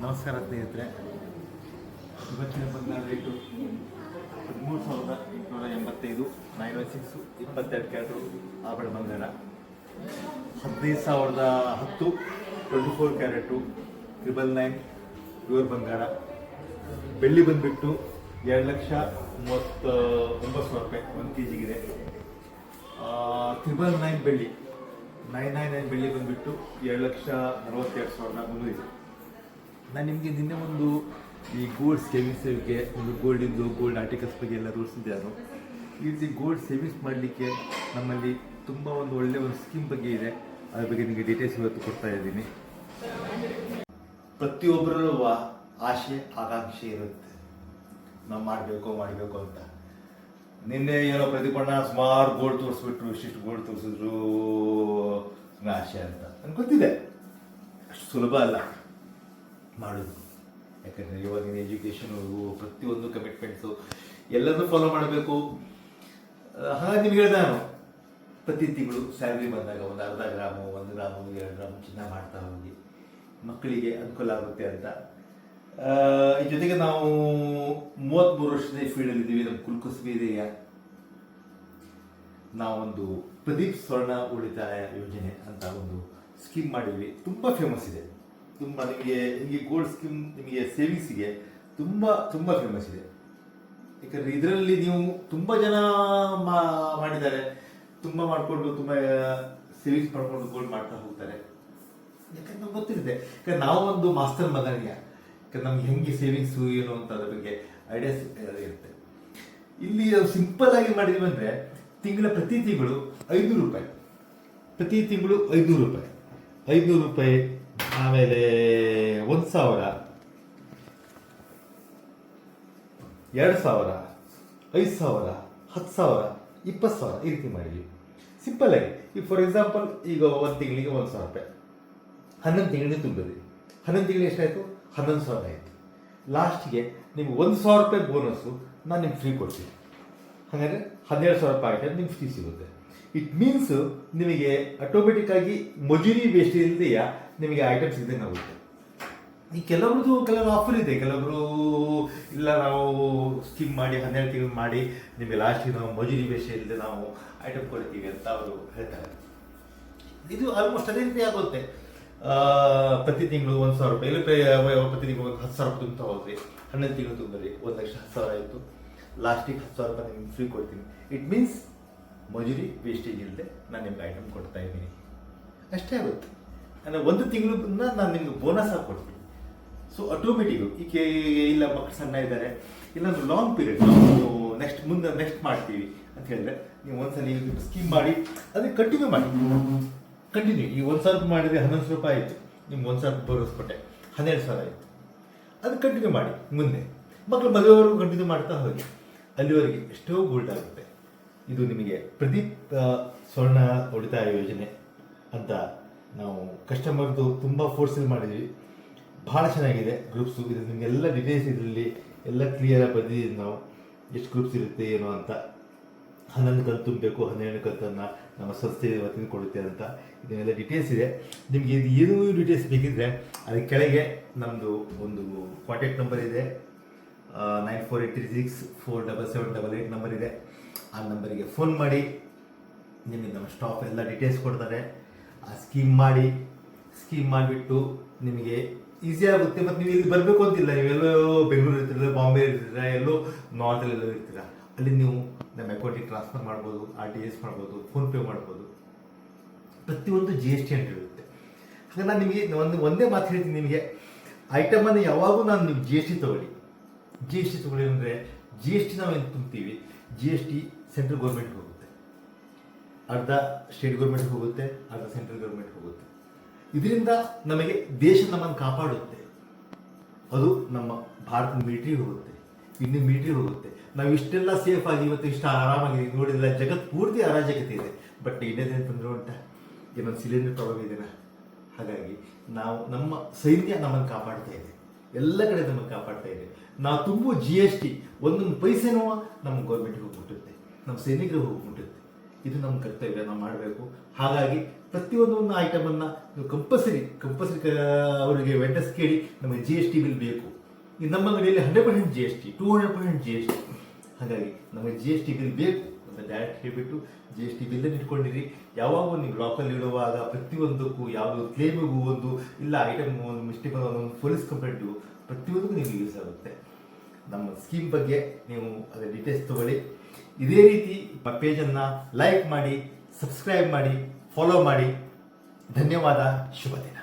ನಮಸ್ಕಾರ ಸ್ನೇಹಿತರೆ. ಇವತ್ತಿನ ಬಂಗಾರ ರೇಟು 13,885 916 22 ಕ್ಯಾರೆಟು ಆಭರಣ ಬಂಗಾರ. 15,010 24 ಕ್ಯಾರೆಟು 999 ಪ್ಯೂರ್ ಬಂಗಾರ. ಬೆಳ್ಳಿ ಬಂದುಬಿಟ್ಟು 2,39,000 ರೂಪಾಯಿ 1 kgಗಿದೆ. 999 ಬೆಳ್ಳಿ 999 ಬೆಳ್ಳಿ ಬಂದುಬಿಟ್ಟು 2,42,300 ಇದೆ. ನಾನು ನಿಮಗೆ ನಿನ್ನೆ ಒಂದು ಈ ಗೋಲ್ಡ್ ಸೇವಿಂಗ್ಸ್ಗೆ ಒಂದು ಗೋಲ್ಡ್ ಆರ್ಟಿಕಲ್ಸ್ ಬಗ್ಗೆ ಎಲ್ಲ ತೋರಿಸಿದ್ದೆ. ನಾನು ಈ ರೀತಿ ಗೋಲ್ಡ್ ಸೇವಿಂಗ್ಸ್ ಮಾಡಲಿಕ್ಕೆ ನಮ್ಮಲ್ಲಿ ತುಂಬ ಒಂದು ಒಳ್ಳೆಯ ಸ್ಕೀಮ್ ಬಗ್ಗೆ ಇದೆ. ಅದ್ರ ಬಗ್ಗೆ ನಿಮಗೆ ಡೀಟೇಲ್ಸ್ ಇವತ್ತು ಕೊಡ್ತಾ ಇದ್ದೀನಿ. ಪ್ರತಿಯೊಬ್ಬರಲ್ಲೂ ಆಸೆ ಆಕಾಂಕ್ಷೆ ಇರುತ್ತೆ, ನಾವು ಮಾಡಬೇಕು ಅಂತ. ನಿನ್ನೆ ಏನೋ ಪ್ರತಿಪಣ್ಣ ಸುಮಾರು ಗೋಲ್ಡ್ ತೋರಿಸ್ಬಿಟ್ರು, ಇಷ್ಟಿಷ್ಟು ಗೋಲ್ಡ್ ತೋರಿಸಿದ್ರು ಆಸೆ ಅಂತ ನನಗೆ ಗೊತ್ತಿದೆ. ಅಷ್ಟು ಸುಲಭ ಅಲ್ಲ ಮಾಡೋದು. ಯಾಕಂದರೆ ಇವಾಗಿನ ಎಜುಕೇಷನು ಪ್ರತಿಯೊಂದು ಕಮಿಟ್ಮೆಂಟ್ಸು ಎಲ್ಲದನ್ನೂ ಫಾಲೋ ಮಾಡಬೇಕು. ಹಾಗಾಗಿ ನಿಮ್ಗೆ ಹೇಳಿದೆ ನಾನು, ಪ್ರತಿ ತಿಂಗಳು ಸ್ಯಾಲ್ರಿ ಬಂದಾಗ ಒಂದು 1/2 ಗ್ರಾಮು 1 ಗ್ರಾಮು 2 ಗ್ರಾಮು ಚಿನ್ನ ಮಾಡ್ತಾ ಹೋಗಿ ಮಕ್ಕಳಿಗೆ ಅನುಕೂಲ ಆಗುತ್ತೆ ಅಂತ. ಈ ಜೊತೆಗೆ ನಾವು 33 ವರ್ಷದ ಈ ಫೀಲ್ಡಲ್ಲಿದ್ದೀವಿ. ನಮ್ಮ ಕುಲಕುಸ್ಬಿ ಇದೆಯಾ, ನಾವೊಂದು ಪ್ರದೀಪ್ ಸ್ವರ್ಣ ಉಳಿತಾಯ ಯೋಜನೆ ಅಂತ ಒಂದು ಸ್ಕೀಮ್ ಮಾಡಿದ್ವಿ. ತುಂಬ ಫೇಮಸ್ ಇದೆ. ತುಂಬ ನಿಮಗೆ ನಿಮಗೆ ಗೋಲ್ಡ್ ಸ್ಕೀಮ್, ನಿಮಗೆ ಸೇವಿಂಗ್ಸಿಗೆ ತುಂಬ ಫೇಮಸ್ ಇದೆ. ಯಾಕಂದರೆ ಇದರಲ್ಲಿ ನೀವು ತುಂಬ ಜನ ಮಾಡಿದ್ದಾರೆ, ತುಂಬ ಮಾಡಿಕೊಂಡು ತುಂಬ ಸೇವಿಂಗ್ಸ್ ಮಾಡಿಕೊಂಡು ಗೋಲ್ಡ್ ಮಾಡ್ತಾ ಹೋಗ್ತಾರೆ. ಯಾಕಂದ್ರೆ ನಮ್ಗೆ ಗೊತ್ತಿರುತ್ತೆ. ಯಾಕಂದ್ರೆ ನಾವು ಒಂದು ಮಾಸ್ಟರ್ ಮದನಿಯ, ಯಾಕಂದ್ರೆ ನಮ್ಗೆ ಹೆಂಗೆ ಸೇವಿಂಗ್ಸು ಏನು ಅಂತ ಅದ್ರ ಬಗ್ಗೆ ಐಡಿಯಾಸ್ ಇರುತ್ತೆ. ಇಲ್ಲಿ ಸಿಂಪಲ್ ಆಗಿ ಮಾಡಿದ್ವಿ ಅಂದರೆ ಪ್ರತಿ ತಿಂಗಳು 500 ರೂಪಾಯಿ, ಪ್ರತಿ ತಿಂಗಳು 500 ರೂಪಾಯಿ 500 ರೂಪಾಯಿ, ಆಮೇಲೆ 1,000, 2,000, 5,000, 10,000, 20,000 ಈ ರೀತಿ ಮಾಡಿದ್ವಿ. ಸಿಂಪಲ್ ಆಗಿ. ಈಗ ಫಾರ್ ಎಕ್ಸಾಂಪಲ್, ಈಗ 1 ತಿಂಗಳಿಗೆ 1,000 ರೂಪಾಯಿ 11 ತಿಂಗಳಿಗೆ ತುಂಬಿದ್ರಿ. 11 ತಿಂಗಳಿಗೆ ಎಷ್ಟಾಯಿತು? 11,000 ಆಯಿತು. ಲಾಸ್ಟಿಗೆ ನಿಮ್ಗೆ 1,000 ರೂಪಾಯಿ ಬೋನಸ್ಸು ನಾನು ನಿಮ್ಗೆ ಫ್ರೀ ಕೊಡ್ತೀನಿ. ಹಾಗಾದರೆ 12,000 ರೂಪಾಯಿ ಆಯ್ತು, ನಿಮ್ಗೆ ಫ್ರೀ ಸಿಗುತ್ತೆ. ಇಟ್ ಮೀನ್ಸ್ ನಿಮಗೆ ಆಟೋಮೆಟಿಕ್ ಆಗಿ ಮಜೂರಿ ವೇಸ್ಟ್ ಇಲ್ಲದೆಯ ನಿಮಗೆ ಐಟಮ್ಸ್ ಇದ್ದಂಗೆ ಆಗುತ್ತೆ. ಈ ಕೆಲವರು ಆಫರ್ ಇದೆ. ಕೆಲವರು ಇಲ್ಲ, ನಾವು ಸ್ಕೀಮ್ ಮಾಡಿ 12 ತಿಂಗಳು ಮಾಡಿ ನಿಮಗೆ ಲಾಸ್ಟಿಗೆ ನಾವು ಮಜೂರಿ ವೇಸ್ಟ್ ಇಲ್ಲದೆ ನಾವು ಐಟಮ್ ಕೊಡ್ತೀವಿ ಅಂತ ಅವರು ಹೇಳ್ತಾರೆ. ಇದು ಆಲ್ಮೋಸ್ಟ್ ಅದೇ ರೀತಿ ಆಗುತ್ತೆ. ಪ್ರತಿ ತಿಂಗಳು 1,000 ರೂಪಾಯಿ ಇಲ್ಲ, ಪ್ರತಿ ತಿಂಗಳು 10,000 ರೂಪಾಯಿ ತುಂಬ್ತಾ ಹೋದ್ರಿ. 11 ತಿಂಗಳು ತುಂಬಿರಿ 1,10,000 ಆಯಿತು. ಲಾಸ್ಟಿಗೆ 10,000 ರೂಪಾಯಿ ನಿಮ್ಗೆ ಫ್ರೀ ಕೊಡ್ತೀನಿ. ಇಟ್ ಮೀನ್ಸ್ ಮಜೂರಿ ವೇಸ್ಟೇಜ್ ಇಲ್ಲದೆ ನಾನು ನಿಮ್ಗೆ ಐಟಮ್ ಕೊಡ್ತಾ ಇದ್ದೀನಿ. ಅಷ್ಟೇ ಆಗುತ್ತೆ. ಅಂದರೆ 1 ತಿಂಗಳನ್ನ ನಾನು ನಿಮ್ಗೆ ಬೋನಸ್ ಆಗಿ ಕೊಡ್ತೀನಿ. ಸೊ ಆಟೋಮೆಟಿಕ್ಕು ಈಗ ಇಲ್ಲ ಮಕ್ಕಳು ಸಣ್ಣ ಇದ್ದಾರೆ, ಇಲ್ಲ ಒಂದು ಲಾಂಗ್ ಪೀರಿಯಡ್ ನಾವು ನೆಕ್ಸ್ಟ್ ಮಾಡ್ತೀವಿ ಅಂತ ಹೇಳಿದ್ರೆ ನೀವು ಒಂದ್ಸಲ ಸ್ಕೀಮ್ ಮಾಡಿ ಅದಕ್ಕೆ ಕಂಟಿನ್ಯೂ ಈ 1,000 ರೂಪಾಯಿ ಮಾಡಿದರೆ 11,000 ರೂಪಾಯಿ ಆಯಿತು. ನಿಮ್ಗೆ 1,000 ರೂಪಾಯಿ ಬೋನಸ್ ಕೊಟ್ಟೆ, 12,000 ಆಯಿತು. ಅದು ಕಂಟಿನ್ಯೂ ಮಾಡಿ. ಮುಂದೆ ಮಕ್ಕಳು ಮದುವೆವರೆಗೂ ಕಂಟಿನ್ಯೂ ಮಾಡ್ತಾ ಹೋಗಿ ಅಲ್ಲಿವರೆಗೆ ಎಷ್ಟೋ ಗೋಲ್ಡ್ ಆಗುತ್ತೆ. ಇದು ನಿಮಗೆ ಪ್ರದೀಪ್ ಸ್ವರ್ಣ ಉಳಿತಾಯ ಯೋಜನೆ ಅಂತ ನಾವು ಕಸ್ಟಮರ್ದು ತುಂಬ ಫೋರ್ಸಲ್ಲಿ ಮಾಡಿದ್ವಿ. ಭಾಳ ಚೆನ್ನಾಗಿದೆ ಗ್ರೂಪ್ಸು. ಇದು ನಿಮಗೆಲ್ಲ ಡೀಟೇಲ್ಸ್ ಇದರಲ್ಲಿ ಎಲ್ಲ ಕ್ಲಿಯರಾಗಿ ಬಂದಿದ್ದೀವಿ ನಾವು, ಎಷ್ಟು ಗ್ರೂಪ್ಸ್ ಇರುತ್ತೆ ಏನು ಅಂತ. 11 ಕಂತು ತುಂಬಬೇಕು, 12 ಕಂತನ್ನು ನಮ್ಮ ಸಂಸ್ಥೆ ವತಿಯಿಂದ ಕೊಡುತ್ತೆ ಅಂತ ಇದನ್ನೆಲ್ಲ ಡೀಟೇಲ್ಸ್ ಇದೆ. ನಿಮಗೆ ಇದು ಏನೂ ಡೀಟೇಲ್ಸ್ ಬೇಕಿದ್ದರೆ ಅದರ ಕೆಳಗೆ ನಮ್ಮದು ಒಂದು ಕಾಂಟ್ಯಾಕ್ಟ್ ನಂಬರ್ ಇದೆ, 9483647788 ನಂಬರ್ ಇದೆ. ಆ ನಂಬರಿಗೆ ಫೋನ್ ಮಾಡಿ ನಿಮಗೆ ನಮ್ಮ ಸ್ಟಾಫ್ ಎಲ್ಲ ಡೀಟೇಲ್ಸ್ ಕೊಡ್ತಾರೆ. ಆ ಸ್ಕೀಮ್ ಮಾಡಿಬಿಟ್ಟು ನಿಮಗೆ ಈಸಿ ಆಗುತ್ತೆ. ಮತ್ತು ನೀವು ಇಲ್ಲಿ ಬರಬೇಕು ಅಂತಿಲ್ಲ. ನೀವೆಲ್ಲೋ ಬೆಂಗಳೂರು ಇರ್ತೀರ, ಬಾಂಬೆ ಇರ್ತೀರ, ಎಲ್ಲೋ ನಾರ್ತಲ್ಲೆಲ್ಲೋ ಇರ್ತೀರ. ಅಲ್ಲಿ ನೀವು ನಮ್ಮ ಅಕೌಂಟಿಗೆ ಟ್ರಾನ್ಸ್ಫರ್ ಮಾಡ್ಬೋದು, RTGS ಮಾಡ್ಬೋದು, ಫೋನ್ಪೇ ಮಾಡ್ಬೋದು. ಪ್ರತಿಯೊಂದು GST ಅಂತ ಇರುತ್ತೆ. ಹಾಗೆ ನಾನು ನಿಮಗೆ ಒಂದೇ ಮಾತು ಹೇಳ್ತೀನಿ, ನಿಮಗೆ ಐಟಮನ್ನು ಯಾವಾಗೂ ನಾನು ನೀವು GST ತೊಗೊಳ್ಳಿ ಅಂದರೆ GST ನಾವು ಏನು ತುಂಬ್ತೀವಿ, GST ಸೆಂಟ್ರಲ್ ಗೌರ್ಮೆಂಟ್ಗೆ ಹೋಗುತ್ತೆ, ಅರ್ಧ ಸ್ಟೇಟ್ ಗೌರ್ಮೆಂಟ್ಗೆ ಹೋಗುತ್ತೆ, ಅರ್ಧ ಸೆಂಟ್ರಲ್ ಗೌರ್ಮೆಂಟ್ಗೆ ಹೋಗುತ್ತೆ. ಇದರಿಂದ ನಮಗೆ ದೇಶ ನಮ್ಮನ್ನು ಕಾಪಾಡುತ್ತೆ. ಅದು ನಮ್ಮ ಭಾರತದ ಮಿಲಿಟ್ರಿಗೆ ಹೋಗುತ್ತೆ, ಇಂಡಿಯನ್ ಮಿಲಿಟ್ರಿಗೆ ಹೋಗುತ್ತೆ. ನಾವು ಇಷ್ಟೆಲ್ಲ ಸೇಫ್ ಆಗಿ ಇವತ್ತು ಇಷ್ಟು ಆರಾಮಾಗಿ ನೋಡಿದ್ರೆ ಜಗತ್ತು ಪೂರ್ತಿ ಅರಾಜಕತೆ ಇದೆ. ಬಟ್ ಇಂಡಿಯಾದೇನು ತೊಂದರೆ ಉಂಟಾ? ಏನೊಂದು ಸಿಲಿಂಡರ್ ಪ್ರಾಬ್ಲಮ್ ಇದೆನಾ? ಹಾಗಾಗಿ ನಾವು ನಮ್ಮ ಸೈನ್ಯ ನಮ್ಮನ್ನು ಕಾಪಾಡ್ತಾ ಇದೆ, ಎಲ್ಲ ಕಡೆ ನಮ್ಮನ್ನು ಕಾಪಾಡ್ತಾ ಇದೆ. ನಾವು ತುಂಬು GST ಒಂದೊಂದು ಪೈಸೆನೂ ನಮ್ಮ ಗೌರ್ಮೆಂಟ್ಗೆ ಹೋಗ್ಬಿಟ್ಟುತ್ತೆ, ನಮ್ಮ ಸೈನಿಕರಿಗೆ ಹೋಗ್ಬಿಟ್ಟುತ್ತೆ. ಇದು ನಮ್ಮ ಕರ್ತವ್ಯ, ನಾವು ಮಾಡಬೇಕು. ಹಾಗಾಗಿ ಪ್ರತಿಯೊಂದೊಂದು ಐಟಮನ್ನು ನೀವು ಕಂಪಲ್ಸರಿ ಅವರಿಗೆ ವೆಂಡರ್ಸ್ ಕೇಳಿ ನಮಗೆ GST ಬಿಲ್ ಬೇಕು. ಈ ನಮ್ಮ ಅಂಗಡಿಯಲ್ಲಿ 100% GST, 200% GST. ಹಾಗಾಗಿ ನಮಗೆ GST ಬಿಲ್ ಬೇಕು ಅಂತ ಡೈರೆಕ್ಟ್ ಹೇಳಿಬಿಟ್ಟು GST ಬಿಲ್ಲನ್ನು ಇಟ್ಕೊಂಡಿರಿ. ಯಾವಾಗ ನೀವು ಲಾಕಲ್ಲಿ ಇಡುವಾಗ ಪ್ರತಿಯೊಂದಕ್ಕೂ ಯಾವುದೋ ಕ್ಲೇಮಿಗೂ ಒಂದು ಇಲ್ಲ ಐಟಮ್ ಒಂದು ಮಿಸ್ಟೇಕ್ ಒಂದು ಪೊಲೀಸ್ ಕಂಪ್ಲೇಂಟು ಪ್ರತಿಯೊಂದಕ್ಕೂ ನಿಮಗೆ ಯೂಸ್ ಆಗುತ್ತೆ. ನಮ್ಮ ಸ್ಕೀಮ್ ಬಗ್ಗೆ ನೀವು ಅದರ ಡೀಟೇಲ್ಸ್ ತಗೊಳ್ಳಿ. ಇದೇ ರೀತಿ ಪೇಜನ್ನು ಲೈಕ್ ಮಾಡಿ, ಸಬ್ಸ್ಕ್ರೈಬ್ ಮಾಡಿ, ಫಾಲೋ ಮಾಡಿ. ಧನ್ಯವಾದ. ಶುಭ ದಿನ.